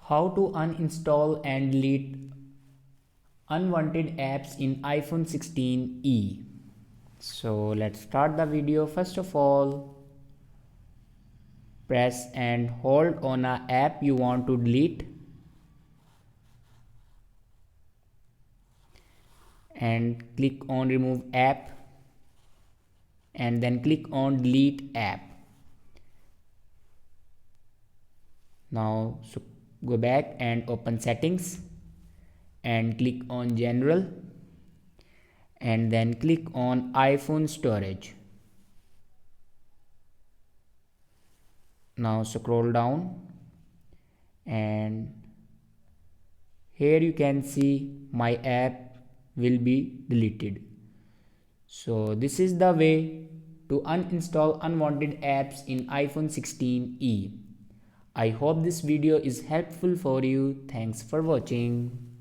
How to uninstall and delete unwanted apps in iPhone 16e. So let's start the video. First of all, press and hold on a app you want to delete and click on remove app and then click on delete app. Now go back and open settings and click on general and then click on iPhone storage. Now scroll down and here you can see my app will be deleted. So this is the way to uninstall unwanted apps in iPhone 16e. I hope this video is helpful for you. Thanks for watching.